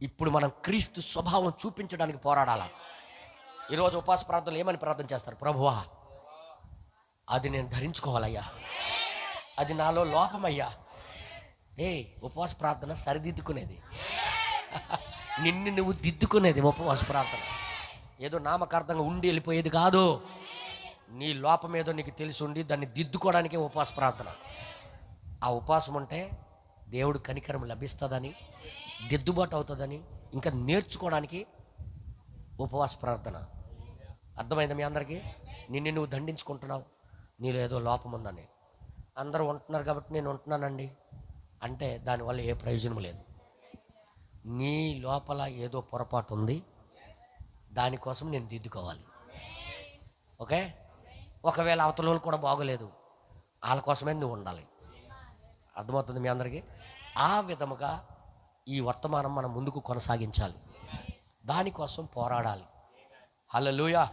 ఇప్పుడు మనం క్రీస్తు స్వభావం చూపించడానికి పోరాడాలి. ఈరోజు ఉపవాస ప్రార్థనలు ఏమని ప్రార్థన చేస్తారు? ప్రభువా, అది నేను ధరించుకోవాలయ్యా, అది నాలో లోపమయ్యా. ఉపవాస ప్రార్థన సరిదిద్దుకునేది, నిన్ను నువ్వు దిద్దుకునేది ఉపవాస ప్రార్థన. ఏదో నామకార్థంగా ఉండి వెళ్ళిపోయేది కాదు. నీ లోపం ఏదో నీకు తెలిసి ఉండి దాన్ని దిద్దుకోవడానికే ఉపవాస ప్రార్థన. ఆ ఉపవాసం ఉంటే దేవుడు కనికరం లభిస్తుందని, దిద్దుబాటు అవుతుందని, ఇంకా నేర్చుకోవడానికి ఉపవాస ప్రార్థన. అర్థమైందా మీ అందరికీ? నిన్ను నువ్వు దండించుకుంటున్నావు, నీలో ఏదో లోపం ఉందని. అందరూ ఉంటున్నారు కాబట్టి నేను ఉంటున్నానండి అంటే దానివల్ల ఏ ప్రయోజనం లేదు. నీ లోపల ఏదో పొరపాటు ఉంది, దానికోసం నేను దిద్దుకోవాలి. ఓకే? ఒకవేళ అవతల వాళ్ళు కూడా బాగోలేదు, వాళ్ళ కోసమే నువ్వు ఉండాలి. అర్థమవుతుంది మీ అందరికీ? ఆ విధముగా ఈ వర్తమానం మనం ముందుకు కొనసాగించాలి, దానికోసం పోరాడాలి. హల్లెలూయా.